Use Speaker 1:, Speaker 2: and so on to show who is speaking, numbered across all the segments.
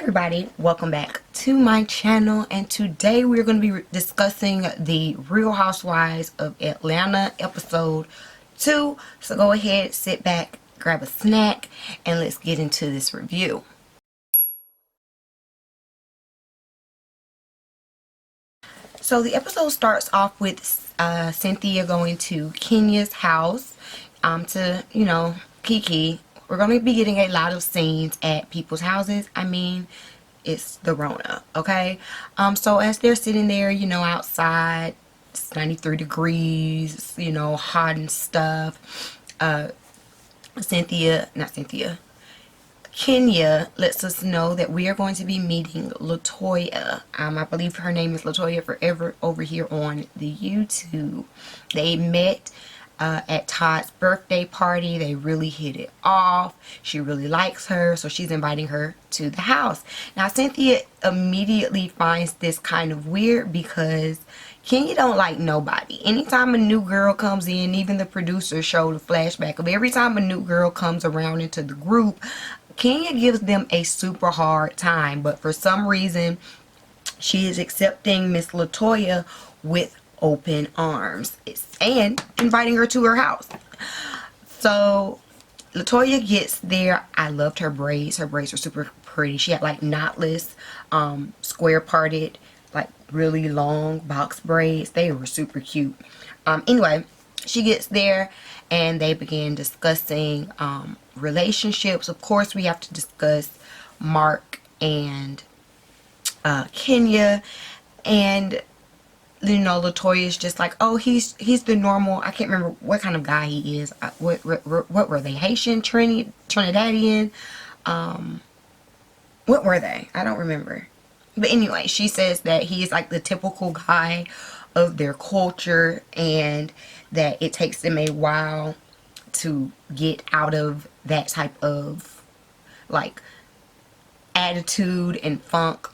Speaker 1: everybody, welcome back to my channel, and today we're going to be discussing the Real Housewives of Atlanta episode 2. So go ahead, sit back, grab a snack, and let's get into this review. So the episode starts off with Cynthia going to Kenya's house to, kiki. We're going to be getting a lot of scenes at people's houses. I mean, it's the Rona, okay? So as they're sitting there, outside, it's 93 degrees, hot and stuff. Kenya lets us know that we are going to be meeting Latoya. I believe her name is Latoya Forever over here on the YouTube. They met at Todd's birthday party. They really hit it off. She really likes her, so she's inviting her to the house. Now Cynthia immediately finds this kind of weird because Kenya don't like nobody. Anytime a new girl comes in, even the producers showed a flashback of every time a new girl comes around into the group, Kenya gives them a super hard time. But for some reason, she is accepting Miss Latoya with open arms and inviting her to her house. So Latoya gets there. I loved her braids. Her braids were super pretty. She had like knotless, square parted, like really long box braids. They were super cute. Anyway, she gets there and they begin discussing relationships. Of course, we have to discuss Mark and Kenya, and Latoya's just like, oh, he's the normal, I can't remember what kind of guy he is. What were they? Haitian, Trinidadian? What were they? I don't remember. But anyway, she says that he is like the typical guy of their culture, and that it takes them a while to get out of that type of like attitude and funk.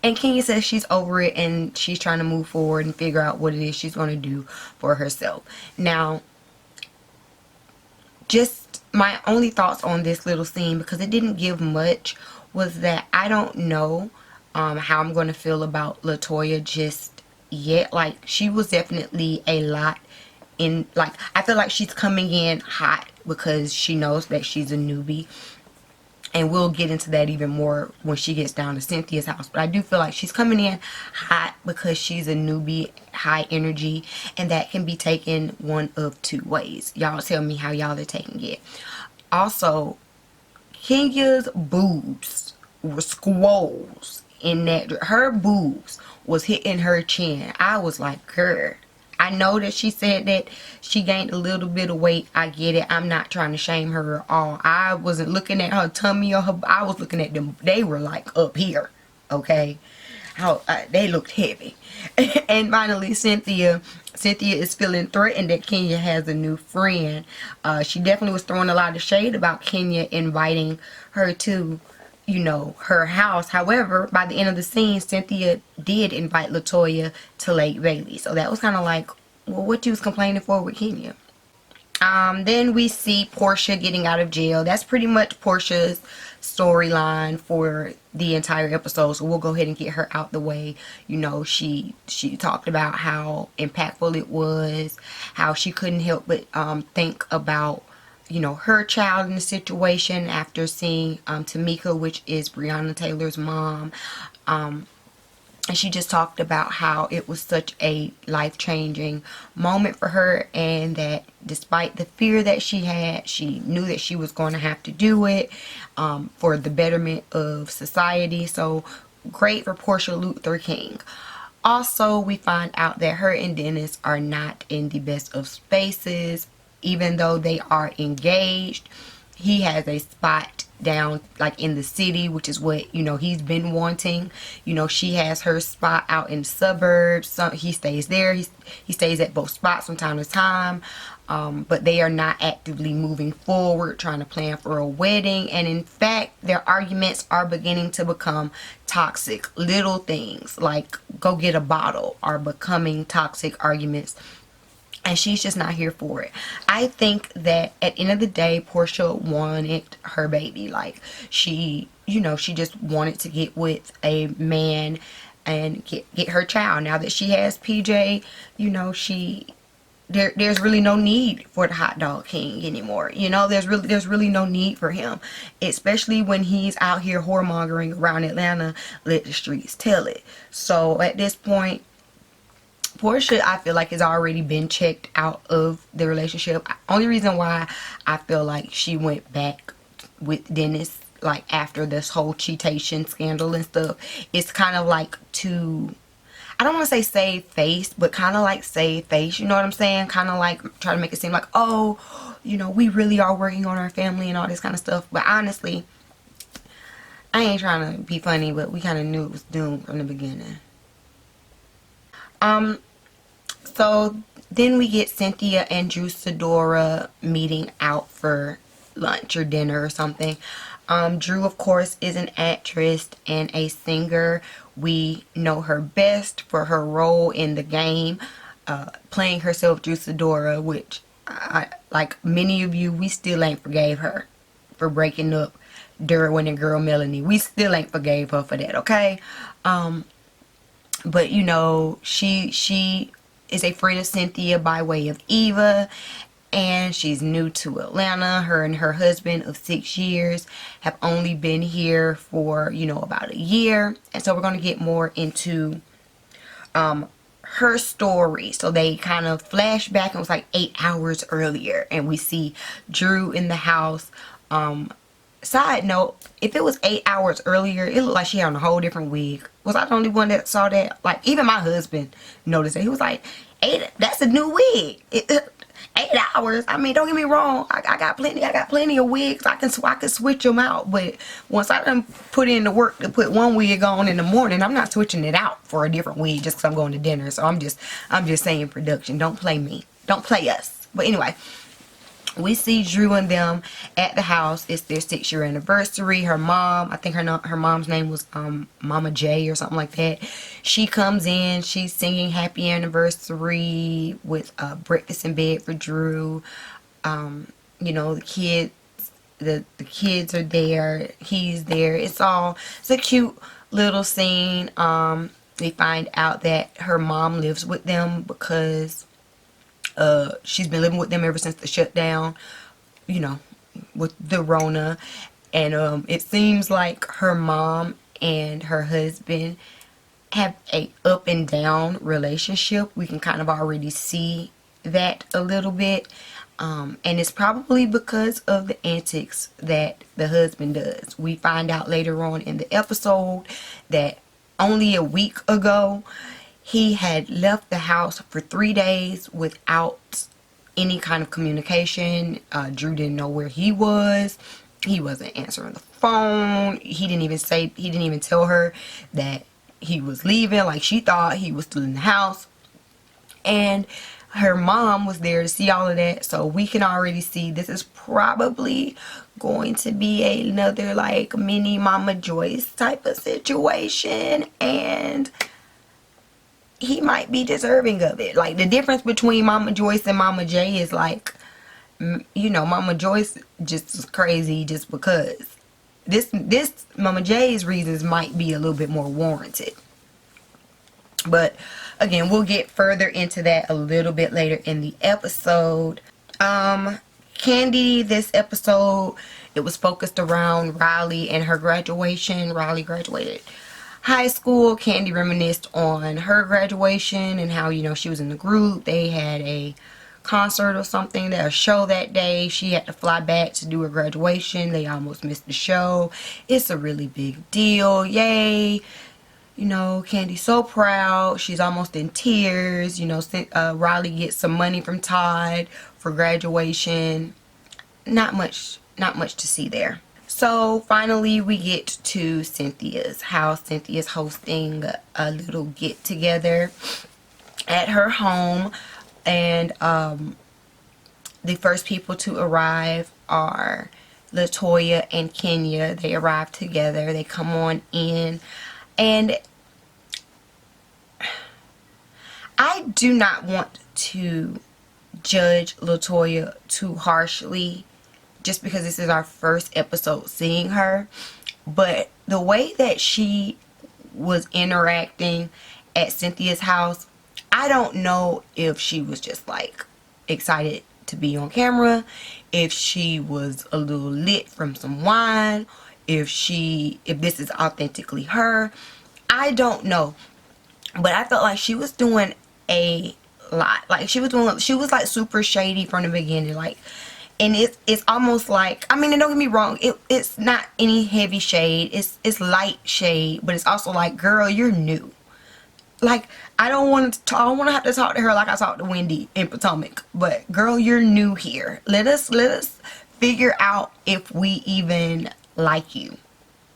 Speaker 1: And Kenya says she's over it and she's trying to move forward and figure out what it is she's going to do for herself. Now, just my only thoughts on this little scene, because it didn't give much, was that I don't know how I'm going to feel about Latoya just yet. Like, she was definitely a lot in, like, I feel like she's coming in hot because she knows that she's a newbie. And we'll get into that even more when she gets down to Cynthia's house. But I do feel like she's coming in hot because she's a newbie, high energy. And that can be taken one of two ways. Y'all tell me how y'all are taking it. Also, Kenya's boobs were squoles in that. Her boobs was hitting her chin. I was like, girl. I know that she said that she gained a little bit of weight. I get it. I'm not trying to shame her at all. I wasn't looking at her tummy or her. I was looking at them. They were like up here. Okay. How they looked heavy. And finally, Cynthia is feeling threatened that Kenya has a new friend. She definitely was throwing a lot of shade about Kenya inviting her to, her house. However, by the end of the scene, Cynthia did invite Latoya to Lake Bailey. So that was kind of like, well, what you was complaining for with Kenya. Then we see Portia getting out of jail. That's pretty much Portia's storyline for the entire episode. So we'll go ahead and get her out the way. She talked about how impactful it was, how she couldn't help but think about her child in the situation after seeing Tamika, which is Breonna Taylor's mom. And she just talked about how it was such a life-changing moment for her, and that despite the fear that she had, she knew that she was going to have to do it for the betterment of society. So great for Portia Luther King. Also, we find out that her and Dennis are not in the best of spaces. Even though they are engaged, he has a spot down like in the city, which is what he's been wanting. She has her spot out in the suburbs. So he stays there. He stays at both spots from time to time, but they are not actively moving forward trying to plan for a wedding. And in fact, their arguments are beginning to become toxic. Little things like go get a bottle are becoming toxic arguments and she's just not here for it. I think that at the end of the day, Portia wanted her baby. Like, she, you know, she just wanted to get with a man and get her child. Now that she has PJ, you know, there's really no need for the hot dog king anymore. You know, there's really no need for him, especially when he's out here whoremongering around Atlanta. Let the streets tell it. So at this point, Portia, I feel like, has already been checked out of the relationship. Only reason why I feel like she went back with Dennis, like after this whole cheatation scandal and stuff, it's kind of like to, I don't want to say save face, but kind of like save face, you know what I'm saying? Kind of like try to make it seem like, oh, you know, we really are working on our family and all this kind of stuff. But honestly, I ain't trying to be funny, but we kind of knew it was doomed from the beginning. So then we get Cynthia and Drew Sidora meeting out for lunch or dinner or something. Drew, of course, is an actress and a singer. We know her best for her role in the game, playing herself, Drew Sidora, which, like many of you, we still ain't forgave her for breaking up Derwin and girl Melanie. We still ain't forgave her for that, okay? But, you know, she is a friend of Cynthia by way of Eva, and she's new to Atlanta. Her and her husband of 6 years have only been here for, you know, about a year. And so we're going to get more into her story. So they kind of flash back. It was like 8 hours earlier, and we see Drew in the house. Side note, if it was 8 hours earlier, it looked like she had on a whole different wig. Was I the only one that saw that? Like, even my husband noticed it. He was like, that's a new wig. 8 hours. I mean, don't get me wrong. I got plenty of wigs. I can switch them out. But once I done put in the work to put one wig on in the morning, I'm not switching it out for a different wig just because I'm going to dinner. So I'm just saying, production, don't play me. Don't play us. But anyway, we see Drew and them at the house. It's their 6-year anniversary. Her mom, I think her mom's name was Mama J or something like that. She comes in. She's singing happy anniversary with breakfast in bed for Drew. You know, the kids are there. He's there. It's a cute little scene. They find out that her mom lives with them because she's been living with them ever since the shutdown, you know, with the Rona. And it seems like her mom and her husband have a up and down relationship. We can kind of already see that a little bit. And it's probably because of the antics that the husband does. We find out later on in the episode that only a week ago, he had left the house for 3 days without any kind of communication. Drew didn't know where he was. He wasn't answering the phone. He didn't even tell her that he was leaving. Like, she thought he was still in the house. And her mom was there to see all of that. So we can already see this is probably going to be another like mini Mama Joyce type of situation. And he might be deserving of it. Like, the difference between Mama Joyce and Mama J is like, you know, Mama Joyce just is crazy just because. This Mama J's reasons might be a little bit more warranted. But again, we'll get further into that a little bit later in the episode. Candy, this episode, it was focused around Riley and her graduation. Riley graduated high school. Candy reminisced on her graduation and how, you know, she was in the group. They had a concert or something, a show that day. She had to fly back to do her graduation. They almost missed the show. It's a really big deal. Yay. You know, Candy's so proud. She's almost in tears. You know, Riley gets some money from Todd for graduation. Not much to see there. So finally we get to Cynthia's house. Cynthia's hosting a little get together at her home, and the first people to arrive are Latoya and Kenya. They arrive together. They come on in, and I do not want to judge Latoya too harshly just because this is our first episode seeing her. But the way that she was interacting at Cynthia's house, I don't know if she was just like excited to be on camera, if she was a little lit from some wine, if this is authentically her. I don't know. But I felt like she was doing a lot. Like she was like super shady from the beginning. Like, and it's almost like, I mean, and don't get me wrong, it's not any heavy shade. It's light shade, but it's also like, girl, you're new. Like, I don't want to have to talk to her like I talked to Wendy in Potomac. But girl, you're new here. Let us figure out if we even like you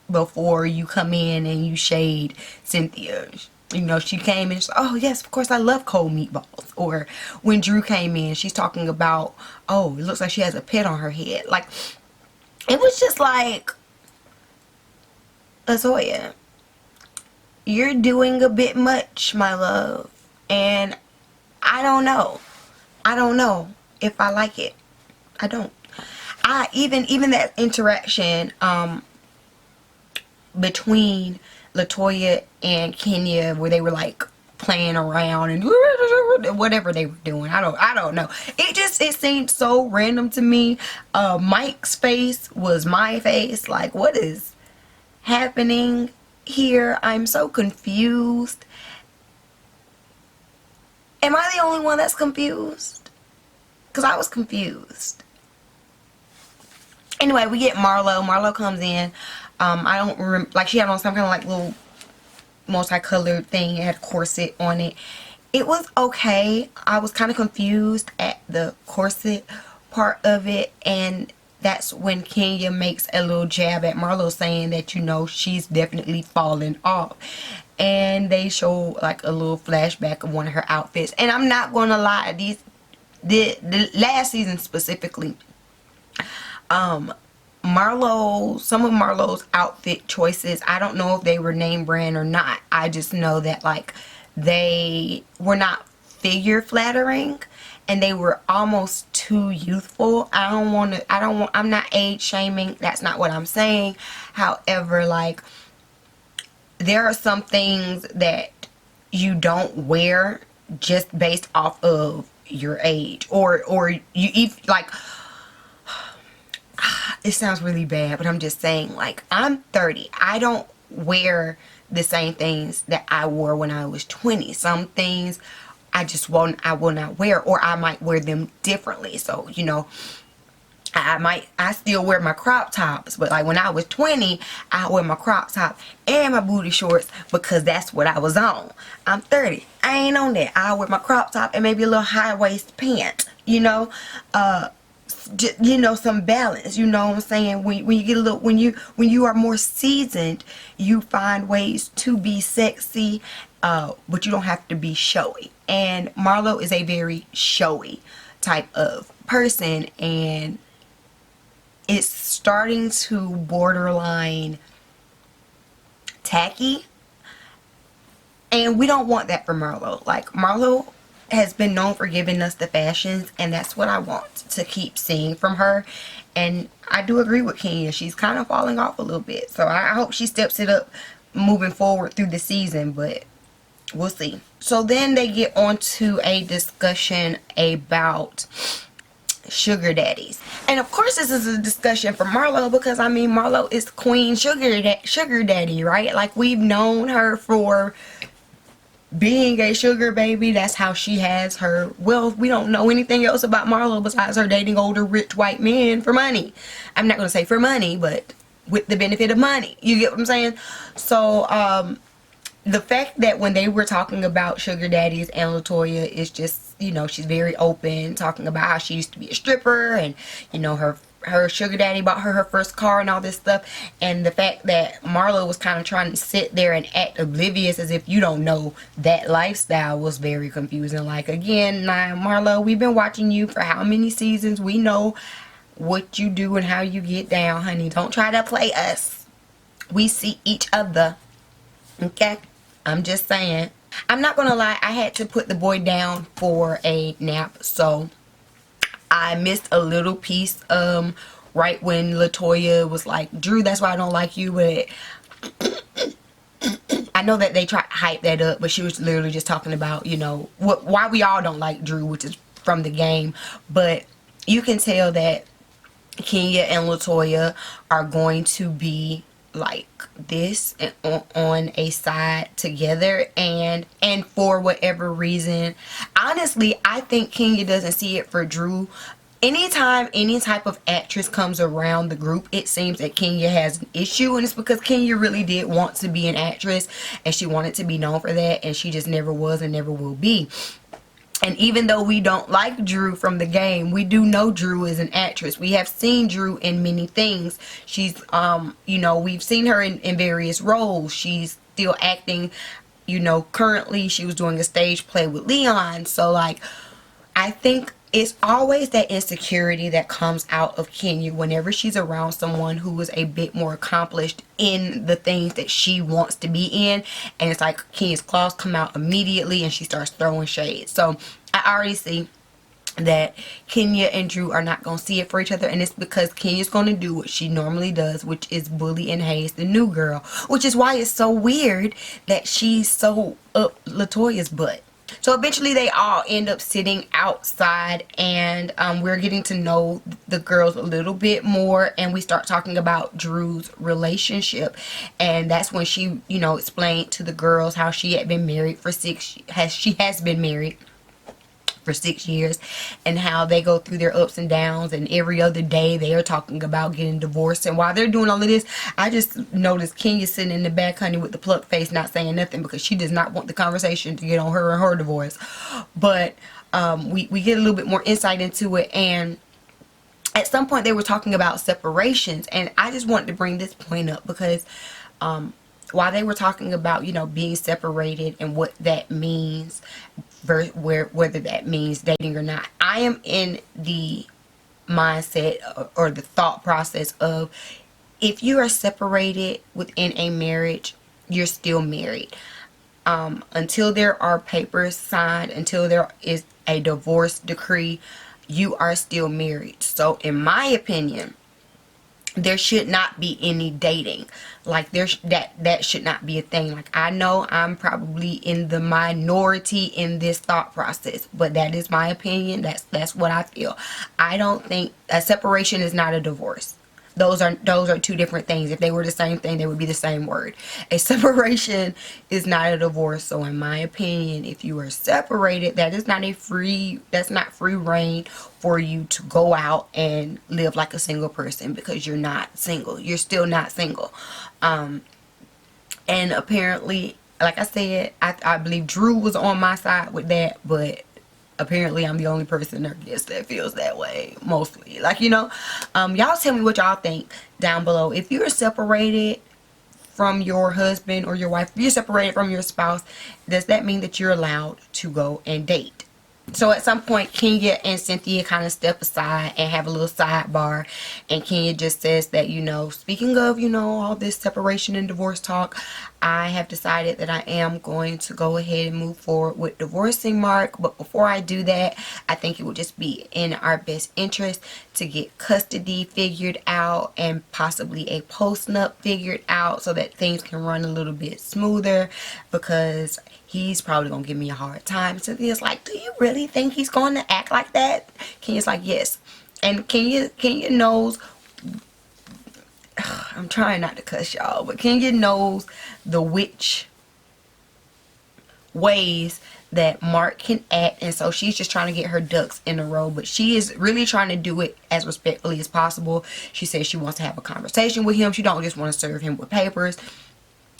Speaker 1: before you come in and you shade Cynthia. You know, she came in, she's like, oh yes, of course I love cold meatballs. Or when Drew came in, she's talking about, oh, it looks like she has a pet on her head. Like, it was just like, Latoya, you're doing a bit much, my love. And I don't know. I don't know if I like it. I don't. Even that interaction between Latoya and Kenya, where they were like playing around and whatever they were doing, I don't know. It seemed so random to me. Mike's face was my face. Like, what is happening here? I'm so confused. Am I the only one that's confused? Because I was confused. Anyway, we get Marlo. Marlo comes in. I don't remember, like, she had on some kind of like little multicolored thing. It had a corset on it. It was okay. I was kind of confused at the corset part of it, and that's when Kenya makes a little jab at Marlo, saying that, you know, she's definitely fallen off. And they show like a little flashback of one of her outfits. And I'm not gonna lie, the last season specifically, Marlo, some of Marlo's outfit choices, I don't know if they were name brand or not. I just know that, like, they were not figure flattering and they were almost too youthful. I'm not age shaming. That's not what I'm saying. However, like, there are some things that you don't wear just based off of your age, or like, it sounds really bad, but I'm just saying, like, I'm 30. I don't wear the same things that I wore when I was 20. Some things I will not wear, or I might wear them differently. So, you know, I still wear my crop tops, but like when I was 20, I wear my crop top and my booty shorts because that's what I was on. I'm 30. I ain't on that. I wear my crop top and maybe a little high waist pant, you know, you know, some balance. You know what I'm saying? When you get a little, when you are more seasoned, you find ways to be sexy, but you don't have to be showy. And Marlo is a very showy type of person, and it's starting to borderline tacky, and we don't want that for Marlo. Like, Marlo has been known for giving us the fashions, and that's what I want to keep seeing from her. And I do agree with Kenya, she's kind of falling off a little bit, so I hope she steps it up moving forward through the season, but we'll see. So then they get on to a discussion about sugar daddies, and of course this is a discussion for Marlo, because I mean, Marlo is queen sugar daddy, right? Like, we've known her for being a sugar baby. That's how she has her wealth. We don't know anything else about Marlo besides her dating older rich white men for money. I'm not going to say for money, but with the benefit of money. You get what I'm saying? So the fact that when they were talking about sugar daddies and Latoya is just, you know, she's very open, talking about how she used to be a stripper, and, you know, her sugar daddy bought her first car and all this stuff. And the fact that Marlo was kind of trying to sit there and act oblivious as if you don't know that lifestyle was very confusing. Like, again, now, Marlo, we've been watching you for how many seasons? We know what you do and how you get down, honey. Don't try to play us. We see each other. Okay? I'm just saying. I'm not gonna lie, I had to put the boy down for a nap, so I missed a little piece right when Latoya was like, Drew, that's why I don't like you. But I know that they tried to hype that up, but she was literally just talking about, you know, why we all don't like Drew, which is from the game. But you can tell that Kenya and Latoya are going to be like this and on a side together, and for whatever reason, honestly, I think Kenya doesn't see it for Drew. Anytime any type of actress comes around the group, it seems that Kenya has an issue, and it's because Kenya really did want to be an actress and she wanted to be known for that, and she just never was and never will be. And even though we don't like Drew from the game, we do know Drew is an actress. We have seen Drew in many things. She's, you know, we've seen her in various roles. She's still acting, you know, currently she was doing a stage play with Leon. So, like, I think it's always that insecurity that comes out of Kenya whenever she's around someone who is a bit more accomplished in the things that she wants to be in, and it's like Kenya's claws come out immediately and she starts throwing shade. So I already see that Kenya and Drew are not going to see it for each other, and it's because Kenya's going to do what she normally does, which is bully and haze the new girl, which is why it's so weird that she's so up Latoya's butt. So eventually they all end up sitting outside, and we're getting to know the girls a little bit more, and we start talking about Drew's relationship. And that's when she, you know, explained to the girls how she had been married for she has been married for 6 years, and how they go through their ups and downs, and every other day they are talking about getting divorced. And while they're doing all of this, I just noticed Kenya sitting in the back, honey, with the plucked face, not saying nothing, because she does not want the conversation to get on her and her divorce. But we get a little bit more insight into it, and at some point they were talking about separations, and I just wanted to bring this point up because while they were talking about, you know, being separated and what that means, whether that means dating or not, I am in the mindset or the thought process of, if you are separated within a marriage, you're still married. Until there are papers signed, until there is a divorce decree, you are still married. So in my opinion, there should not be any dating. Like, that should not be a thing. Like, I know I'm probably in the minority in this thought process, but that is my opinion. That's what I feel. I don't think a separation is not a divorce. Those are two different things. If they were the same thing, they would be the same word. A separation is not a divorce. So in my opinion, if you are separated, that's not free reign for you to go out and live like a single person, because you're not single. You're still not single. And apparently, like I said, I believe Drew was on my side with that, but apparently I'm the only person, I guess, that feels that way mostly. Like, you know, y'all tell me what y'all think down below. If you're separated from your husband or your wife, if you're separated from your spouse, does that mean that you're allowed to go and date? So at some point, Kenya and Cynthia kind of step aside and have a little sidebar, and Kenya just says that, you know, speaking of, you know, all this separation and divorce talk, I have decided that I am going to go ahead and move forward with divorcing Mark. But before I do that, I think it would just be in our best interest to get custody figured out and possibly a post-nup figured out, so that things can run a little bit smoother, because he's probably gonna give me a hard time. Cynthia's like, do you really think he's going to act like that? Kenya's like, yes. And Kenya knows, I'm trying not to cuss y'all, but Kenya knows the which ways that Mark can act, and so she's just trying to get her ducks in a row. But she is really trying to do it as respectfully as possible. She says she wants to have a conversation with him. She don't just want to serve him with papers,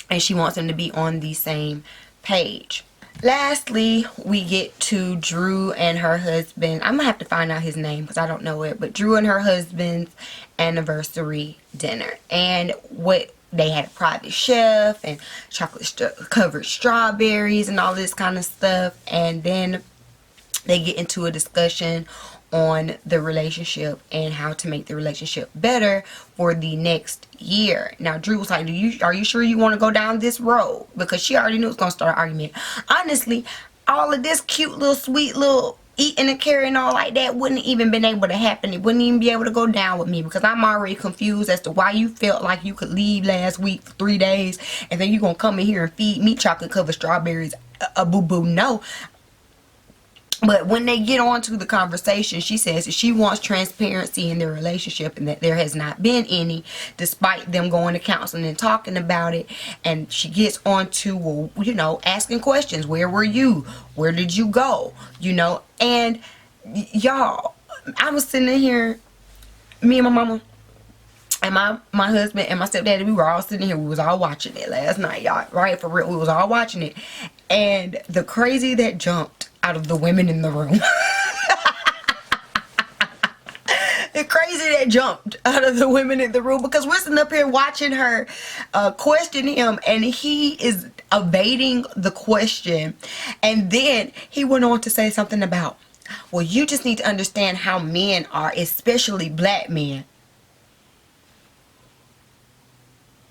Speaker 1: and she wants him to be on the same page. Lastly, we get to Drew and her husband. I'm gonna have to find out his name because I don't know it, but Drew and her husband's anniversary dinner, and what they had a private chef and chocolate covered strawberries and all this kind of stuff. And then they get into a discussion on the relationship and how to make the relationship better for the next year. Now Drew was like, are you sure you want to go down this road? Because she already knew it was going to start an argument. Honestly, all of this cute little sweet little eating and carrying on like that wouldn't even been able to happen. It wouldn't even be able to go down with me, because I'm already confused as to why you felt like you could leave last week for 3 days and then you gonna come in here and feed me chocolate covered strawberries. A boo boo, no. But when they get on to the conversation, she says that she wants transparency in their relationship and that there has not been any, despite them going to counseling and talking about it. And she gets on to, well, you know, asking questions. Where were you? Where did you go? You know, and y'all, I was sitting in here, me and my mama and my husband and my stepdaddy, we were all sitting here. We was all watching it last night, y'all. Right, for real. We was all watching it. And the crazy that jumped out of the women in the room. The crazy that jumped out of the women in the room, because we're sitting up here watching her question him, and he is evading the question. And then he went on to say something about, well, you just need to understand how men are, especially black men.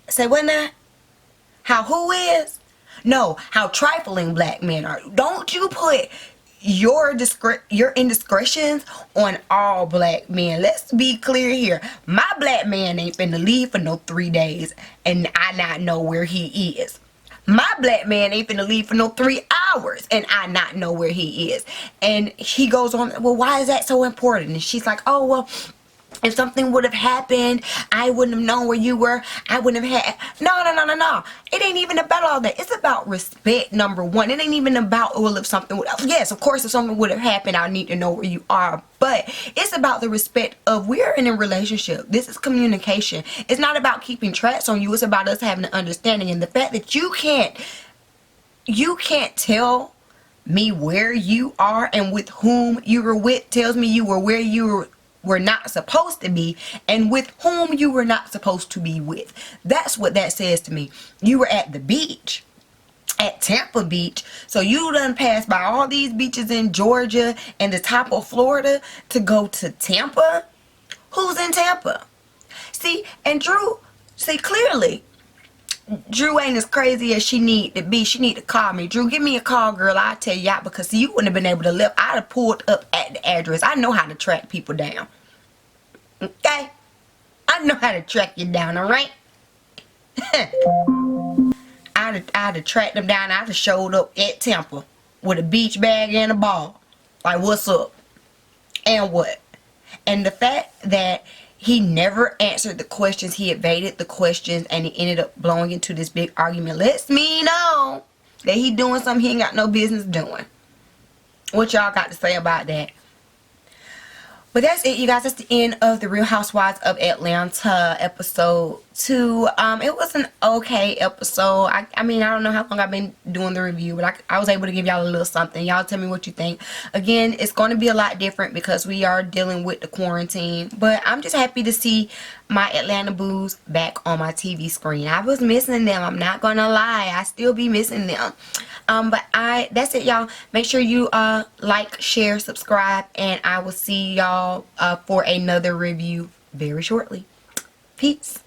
Speaker 1: Say what now? How who is? No, how trifling black men are. Don't you put your indiscretions on all black men. Let's be clear here. My black man ain't finna leave for no 3 days and I not know where he is. My black man ain't finna leave for no 3 hours and I not know where he is. And he goes on, well, why is that so important? And she's like, oh, well, if something would have happened, I wouldn't have known where you were. I wouldn't have had... No. It ain't even about all that. It's about respect, number one. It ain't even about, well, if something would... Yes, of course, if something would have happened, I need to know where you are. But it's about the respect of, we're in a relationship. This is communication. It's not about keeping tracks on you. It's about us having an understanding. And the fact that you can't tell me where you are and with whom you were with tells me you were where you were not supposed to be and with whom you were not supposed to be with. That's what that says to me. You were at the beach, at Tampa Beach, so you done passed by all these beaches in Georgia and the top of Florida to go to Tampa. Who's in Tampa? See, and Drew, see, clearly Drew ain't as crazy as she need to be. She need to call me. Drew, give me a call, girl. I'll tell you out, because see, you wouldn't have been able to live. I'd have pulled up at the address. I know how to track people down. Okay? I know how to track you down, alright? I'd have tracked them down. I'd have showed up at Tampa with a beach bag and a ball. Like, what's up? And what? And the fact that he never answered the questions, he evaded the questions, and he ended up blowing into this big argument, lets me know that he doing something he ain't got no business doing. What y'all got to say about that? But that's it, you guys. That's the end of the Real Housewives of Atlanta episode 2. It was an okay episode. I mean, I don't know how long I've been doing the review, but I was able to give y'all a little something. Y'all tell me what you think. Again, it's going to be a lot different because we are dealing with the quarantine. But I'm just happy to see my Atlanta boos back on my TV screen. I was missing them. I'm not going to lie. I still be missing them. But that's it, y'all. Make sure you like, share, subscribe, and I will see y'all for another review very shortly. Peace.